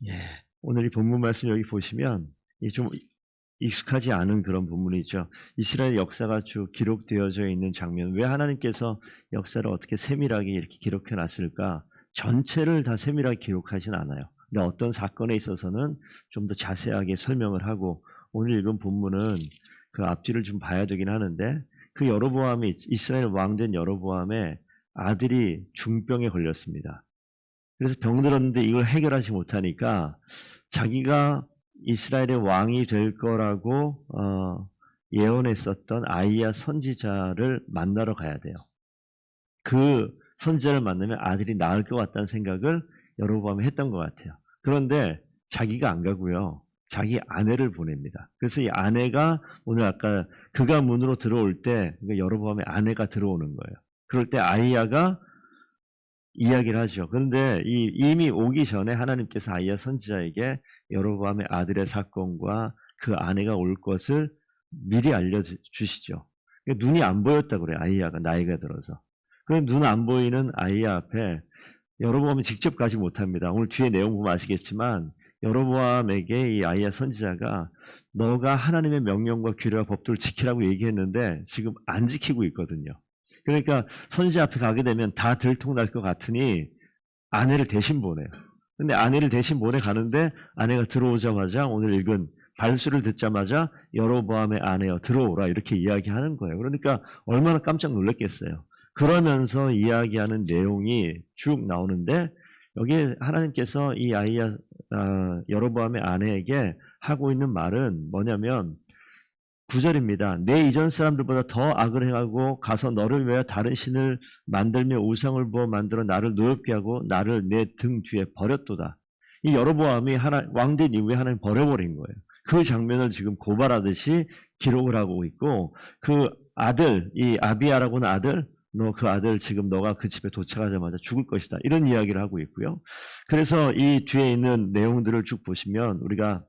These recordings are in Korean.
예. 오늘 이 본문 말씀 여기 보시면 좀 익숙하지 않은 그런 본문이죠. 이스라엘 역사가 쭉 기록되어져 있는 장면. 왜 하나님께서 역사를 어떻게 세밀하게 이렇게 기록해 놨을까? 전체를 다 세밀하게 기록하진 않아요. 근데 어떤 사건에 있어서는 좀 더 자세하게 설명을 하고, 오늘 읽은 본문은 그 앞뒤를 좀 봐야 되긴 하는데, 그 여로보암이, 이스라엘 왕된 여로보암의 아들이 중병에 걸렸습니다. 그래서 병들었는데 이걸 해결하지 못하니까 자기가 이스라엘의 왕이 될 거라고 예언했었던 아이야 선지자를 만나러 가야 돼요. 그 선지자를 만나면 아들이 나을 것 같다는 생각을 여로보암이 했던 것 같아요. 그런데 자기가 안 가고요. 자기 아내를 보냅니다. 그래서 이 아내가 오늘 아까 그가 문으로 들어올 때 여로보암의 아내가 들어오는 거예요. 그럴 때 아이야가 이야기를 하죠. 그런데 이미 오기 전에 하나님께서 아이야 선지자에게 여로보암의 아들의 사건과 그 아내가 올 것을 미리 알려주시죠. 눈이 안 보였다고 그래요. 아이야가 나이가 들어서. 그래서 눈 안 보이는 아이야 앞에 여로보암이 직접 가지 못합니다. 오늘 뒤에 내용 보면 아시겠지만 여로보암에게 이 아이야 선지자가 너가 하나님의 명령과 규례와 법도를 지키라고 얘기했는데 지금 안 지키고 있거든요. 그러니까 선지자 앞에 가게 되면 다 들통날 것 같으니 아내를 대신 보내요. 근데 아내를 대신 보내 가는데 아내가 들어오자마자 오늘 읽은 발수를 듣자마자 여로보암의 아내여 들어오라 이렇게 이야기하는 거예요. 그러니까 얼마나 깜짝 놀랐겠어요. 그러면서 이야기하는 내용이 쭉 나오는데 여기에 하나님께서 이 아이야 여로보암의 아내에게 하고 있는 말은 뭐냐면 9절입니다. 내 이전 사람들보다 더 악을 행하고 가서 너를 위하여 다른 신을 만들며 우상을 부어 만들어 나를 노엽게 하고 나를 내 등 뒤에 버렸도다. 이 여로보암이 왕된 이후에 하나님 버려버린 거예요. 그 장면을 지금 고발하듯이 기록을 하고 있고 그 아들, 이 아비야라고 하는 아들, 너 그 아들 지금 너가 그 집에 도착하자마자 죽을 것이다. 이런 이야기를 하고 있고요. 그래서 이 뒤에 있는 내용들을 쭉 보시면 우리가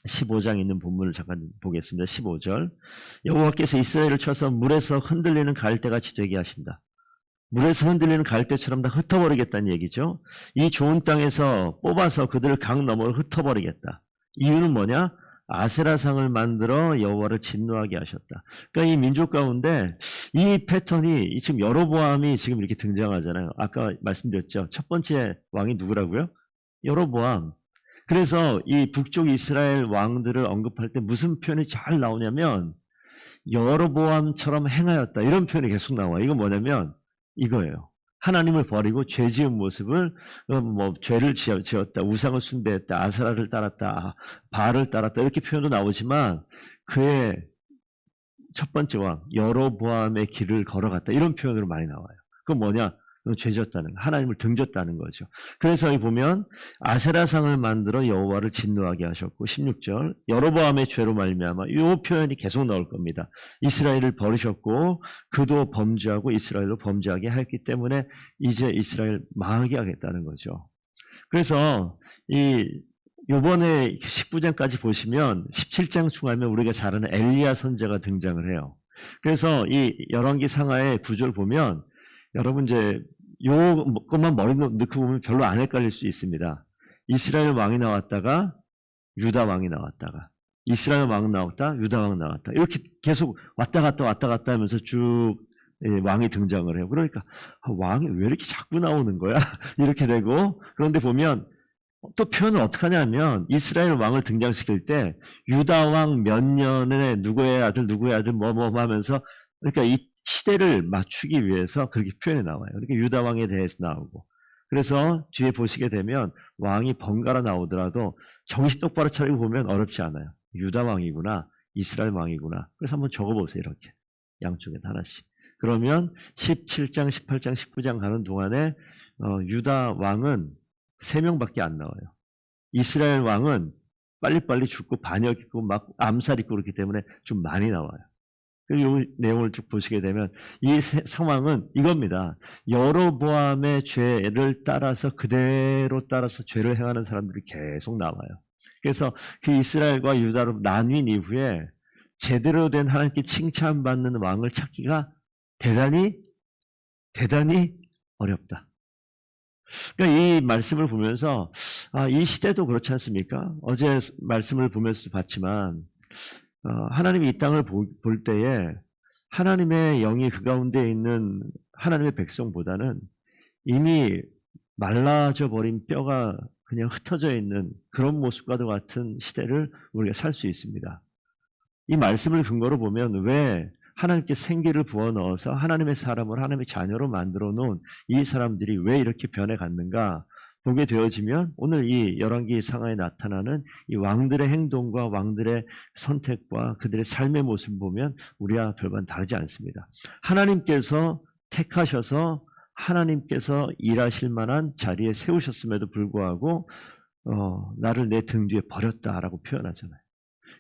15장 있는 본문을 잠깐 보겠습니다. 15절. 여호와께서 이스라엘을 쳐서 물에서 흔들리는 갈대같이 되게 하신다. 물에서 흔들리는 갈대처럼 다 흩어버리겠다는 얘기죠. 이 좋은 땅에서 뽑아서 그들을 강 너머로 흩어버리겠다. 이유는 뭐냐? 아세라상을 만들어 여호와를 진노하게 하셨다. 그러니까 이 민족 가운데 이 패턴이 지금 여로보암이 지금 이렇게 등장하잖아요. 아까 말씀드렸죠. 첫 번째 왕이 누구라고요? 여로보암. 그래서 이 북쪽 이스라엘 왕들을 언급할 때 무슨 표현이 잘 나오냐면 여로보암처럼 행하였다. 이런 표현이 계속 나와요. 이건 뭐냐면 이거예요. 하나님을 버리고 죄 지은 모습을 죄를 지었다. 우상을 숭배했다. 아세라를 따랐다. 바알을 따랐다. 이렇게 표현도 나오지만 그의 첫 번째 왕 여로보암의 길을 걸어갔다. 이런 표현으로 많이 나와요. 그건 뭐냐? 죄졌다는 거, 하나님을 등졌다는 거죠. 그래서 여기 보면 아세라상을 만들어 여호와를 진노하게 하셨고 16절 여로보암의 죄로 말미암아 이 표현이 계속 나올 겁니다. 이스라엘을 버리셨고 그도 범죄하고 이스라엘로 범죄하게 했기 때문에 이제 이스라엘 망하게 하겠다는 거죠. 그래서 이번에 19장까지 보시면 17장 중하면 우리가 잘 아는 엘리야 선지자가 등장을 해요. 그래서 이 열왕기 상하의 구조를 보면 여러분 이제 요것만 머리 넣고 보면 별로 안 헷갈릴 수 있습니다. 이스라엘 왕이 나왔다가 유다 왕이 나왔다가 이스라엘 왕 나왔다 유다 왕 나왔다 이렇게 계속 왔다 갔다 하면서 쭉 왕이 등장을 해요. 그러니까 왕이 왜 이렇게 자꾸 나오는 거야? 이렇게 되고 그런데 보면 또 표현을 어떻게 하냐면 이스라엘 왕을 등장시킬 때 유다 왕 몇 년에 누구의 아들 뭐 하면서 그러니까 이 시대를 맞추기 위해서 그렇게 표현이 나와요. 그러니까 유다 왕에 대해서 나오고 그래서 뒤에 보시게 되면 왕이 번갈아 나오더라도 정신 똑바로 차리고 보면 어렵지 않아요. 유다 왕이구나 이스라엘 왕이구나. 그래서 한번 적어보세요. 이렇게 양쪽에 하나씩. 그러면 17장 18장 19장 가는 동안에 유다 왕은 3명밖에 안 나와요. 이스라엘 왕은 빨리빨리 죽고 반역 있고 막 암살 있고 그렇기 때문에 좀 많이 나와요. 이 내용을 쭉 보시게 되면 이 상황은 이겁니다. 여로보암의 죄를 그대로 따라서 죄를 행하는 사람들이 계속 나와요. 그래서 그 이스라엘과 유다로 나뉜 이후에 제대로 된 하나님께 칭찬받는 왕을 찾기가 대단히 어렵다. 그러니까 이 말씀을 보면서 이 시대도 그렇지 않습니까? 어제 말씀을 보면서도 봤지만 하나님이 이 땅을 볼 때에 하나님의 영이 그 가운데 있는 하나님의 백성보다는 이미 말라져 버린 뼈가 그냥 흩어져 있는 그런 모습과도 같은 시대를 우리가 살 수 있습니다. 이 말씀을 근거로 보면 왜 하나님께 생기를 부어넣어서 하나님의 사람을 하나님의 자녀로 만들어 놓은 이 사람들이 왜 이렇게 변해갔는가 보게 되어지면 오늘 이 열왕기 상하에 나타나는 이 왕들의 행동과 왕들의 선택과 그들의 삶의 모습을 보면 우리와 별반 다르지 않습니다. 하나님께서 택하셔서 하나님께서 일하실 만한 자리에 세우셨음에도 불구하고 나를 내 등 뒤에 버렸다라고 표현하잖아요.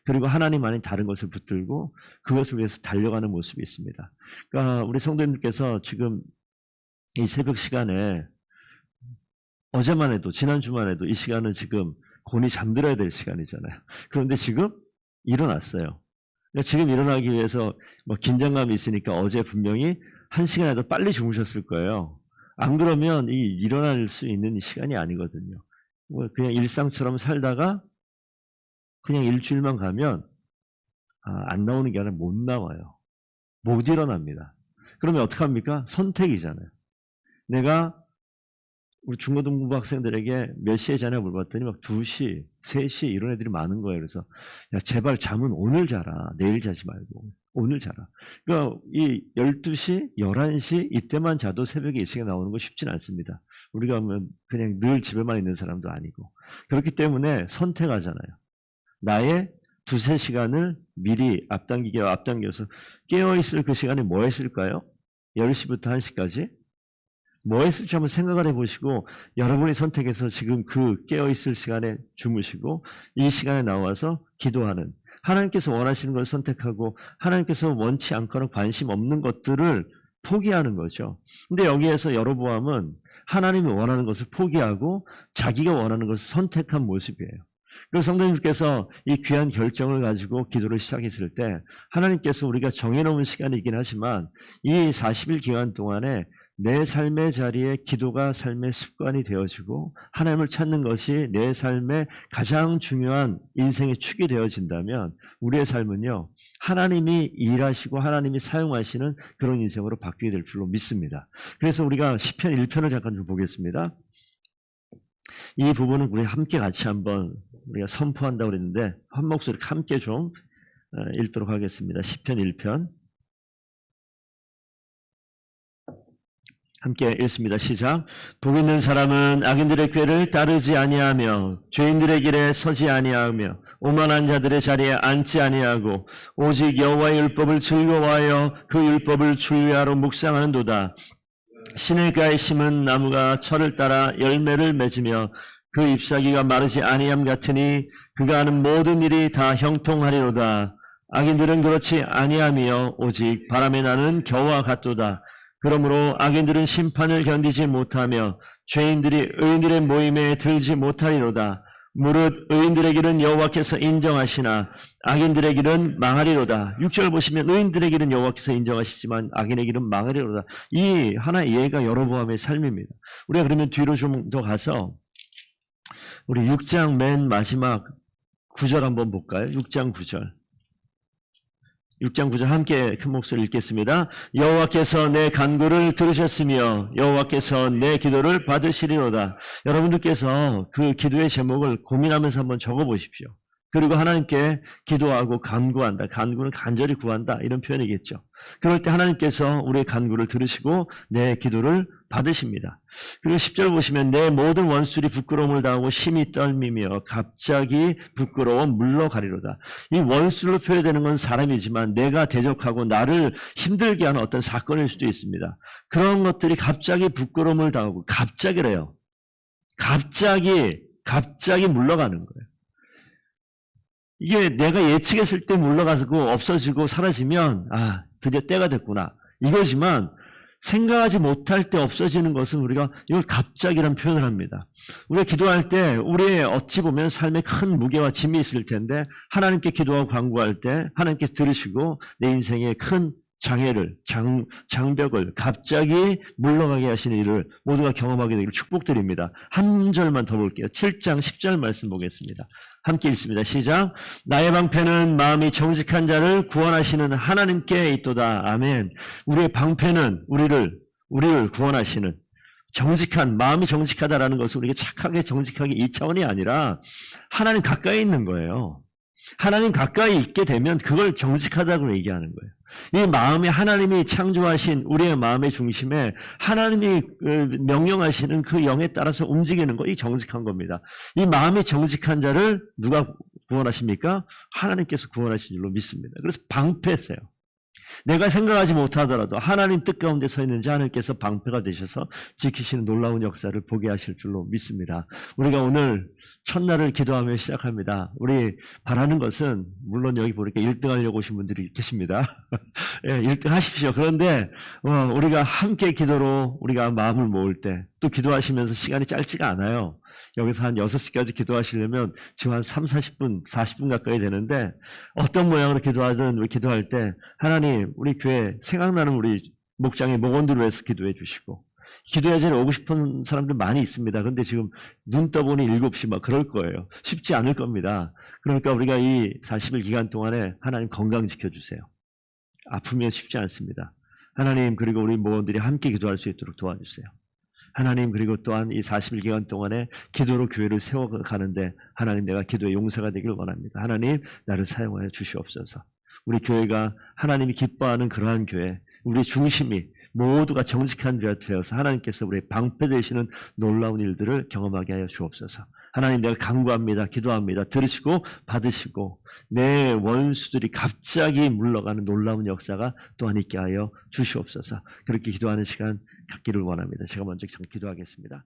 그리고 하나님 아닌 다른 것을 붙들고 그것을 위해서 달려가는 모습이 있습니다. 그러니까 우리 성도님들께서 지금 이 새벽 시간에 어제만 해도 지난주만 해도 이 시간은 지금 곤히 잠들어야 될 시간이잖아요. 그런데 지금 일어났어요. 그러니까 지금 일어나기 위해서 뭐 긴장감이 있으니까 어제 분명히 1시간이라도 빨리 주무셨을 거예요. 안 그러면 이 일어날 수 있는 시간이 아니거든요. 그냥 일상처럼 살다가 그냥 일주일만 가면 안 나오는 게 아니라 못 나와요. 못 일어납니다. 그러면 어떡합니까? 선택이잖아요. 내가 우리 중고등부 학생들에게 몇 시에 자냐 물어봤더니 막 2시, 3시 이런 애들이 많은 거예요. 그래서 야 제발 잠은 오늘 자라. 내일 자지 말고. 오늘 자라. 그러니까 이 12시, 11시 이때만 자도 새벽에 이 시간에 나오는 거 쉽진 않습니다. 우리가 그냥 늘 집에만 있는 사람도 아니고. 그렇기 때문에 선택하잖아요. 나의 2-3시간을 미리 앞당겨서 깨어있을 그 시간에 뭐 했을까요? 10시부터 1시까지? 뭐 했을지 한번 생각을 해보시고 여러분이 선택해서 지금 그 깨어있을 시간에 주무시고 이 시간에 나와서 기도하는 하나님께서 원하시는 걸 선택하고 하나님께서 원치 않거나 관심 없는 것들을 포기하는 거죠. 근데 여기에서 여로보암은 하나님이 원하는 것을 포기하고 자기가 원하는 것을 선택한 모습이에요. 그래서 성도님께서 이 귀한 결정을 가지고 기도를 시작했을 때 하나님께서 우리가 정해놓은 시간이긴 하지만 이 40일 기간 동안에 내 삶의 자리에 기도가 삶의 습관이 되어지고 하나님을 찾는 것이 내 삶의 가장 중요한 인생의 축이 되어진다면 우리의 삶은요 하나님이 일하시고 하나님이 사용하시는 그런 인생으로 바뀌게 될 줄로 믿습니다. 그래서 우리가 시편 1편을 잠깐 좀 보겠습니다. 이 부분은 우리 함께 같이 한번 우리가 선포한다고 그랬는데 한 목소리 함께 좀 읽도록 하겠습니다. 시편 1편 함께 읽습니다. 시작. 복 있는 사람은 악인들의 꾀를 따르지 아니하며 죄인들의 길에 서지 아니하며 오만한 자들의 자리에 앉지 아니하고 오직 여호와의 율법을 즐거워하여 그 율법을 주야로 묵상하는도다. 시냇가에 심은 나무가 철을 따라 열매를 맺으며 그 잎사귀가 마르지 아니함 같으니 그가 하는 모든 일이 다 형통하리로다. 악인들은 그렇지 아니하며 오직 바람에 나는 겨와 같도다. 그러므로 악인들은 심판을 견디지 못하며 죄인들이 의인들의 모임에 들지 못하리로다. 무릇 의인들의 길은 여호와께서 인정하시나 악인들의 길은 망하리로다. 6절 보시면 의인들의 길은 여호와께서 인정하시지만 악인의 길은 망하리로다. 이 하나의 예가 여로보암의 삶입니다. 우리가 그러면 뒤로 좀 더 가서 우리 6장 맨 마지막 9절 한번 볼까요? 6장 9절. 6장 9절 함께 큰 목소리 읽겠습니다. 여호와께서 내 간구를 들으셨으며 여호와께서 내 기도를 받으시리로다. 여러분들께서 그 기도의 제목을 고민하면서 한번 적어보십시오. 그리고 하나님께 기도하고 간구한다. 간구는 간절히 구한다. 이런 표현이겠죠. 그럴 때 하나님께서 우리의 간구를 들으시고 내 기도를 받으십니다. 그리고 10절 보시면 내 모든 원수들이 부끄러움을 당하고 심히 떨미며 갑자기 부끄러워 물러가리로다. 이 원수로 표현되는 건 사람이지만 내가 대적하고 나를 힘들게 하는 어떤 사건일 수도 있습니다. 그런 것들이 갑자기 부끄러움을 당하고 갑자기래요. 갑자기 물러가는 거예요. 이게 내가 예측했을 때 물러가고 없어지고 사라지면 드디어 때가 됐구나 이거지만 생각하지 못할 때 없어지는 것은 우리가 이걸 갑자기란 표현을 합니다. 우리가 기도할 때 우리의 어찌 보면 삶에 큰 무게와 짐이 있을 텐데 하나님께 기도하고 간구할 때 하나님께서 들으시고 내 인생에 큰 장애를, 장벽을 갑자기 물러가게 하시는 일을 모두가 경험하게 되기를 축복드립니다. 한 절만 더 볼게요. 7장 10절 말씀 보겠습니다. 함께 읽습니다. 시작. 나의 방패는 마음이 정직한 자를 구원하시는 하나님께 있도다. 아멘. 우리의 방패는 우리를 구원하시는 정직한, 마음이 정직하다라는 것은 우리가 착하게 정직하게 이 차원이 아니라 하나님 가까이 있는 거예요. 하나님 가까이 있게 되면 그걸 정직하다고 얘기하는 거예요. 이 마음에 하나님이 창조하신 우리의 마음의 중심에 하나님이 명령하시는 그 영에 따라서 움직이는 거, 이 정직한 겁니다. 이 마음이 정직한 자를 누가 구원하십니까? 하나님께서 구원하신 줄로 믿습니다. 그래서 방패세요. 내가 생각하지 못하더라도 하나님 뜻 가운데 서 있는지 하나님께서 방패가 되셔서 지키시는 놀라운 역사를 보게 하실 줄로 믿습니다. 우리가 오늘 첫날을 기도하며 시작합니다. 우리 바라는 것은 물론 여기 보니까 1등 하려고 오신 분들이 계십니다. 예, 1등 하십시오. 그런데 우리가 함께 기도로 우리가 마음을 모을 때 또 기도하시면서 시간이 짧지가 않아요. 여기서 한 6시까지 기도하시려면 지금 한 3, 40분, 40분 가까이 되는데 어떤 모양으로 기도하든 우리 기도할 때 하나님 우리 교회 생각나는 우리 목장의 목원들을 위해서 기도해 주시고 기도의 자리에 오고 싶은 사람들 많이 있습니다. 그런데 지금 눈 떠보니 7시 막 그럴 거예요. 쉽지 않을 겁니다. 그러니까 우리가 이 40일 기간 동안에 하나님 건강 지켜주세요. 아프면 쉽지 않습니다. 하나님 그리고 우리 목원들이 함께 기도할 수 있도록 도와주세요. 하나님 그리고 또한 이 40일 기간 동안에 기도로 교회를 세워가는데 하나님 내가 기도의 용사가 되길 원합니다. 하나님 나를 사용하여 주시옵소서. 우리 교회가 하나님이 기뻐하는 그러한 교회, 우리 중심이 모두가 정직한 교회가 되어서 하나님께서 우리의 방패 되시는 놀라운 일들을 경험하게 하여 주옵소서. 하나님 내가 간구합니다. 기도합니다. 들으시고 받으시고 내 원수들이 갑자기 물러가는 놀라운 역사가 또한 있게 하여 주시옵소서. 그렇게 기도하는 시간 갖기를 원합니다. 제가 먼저 기도하겠습니다.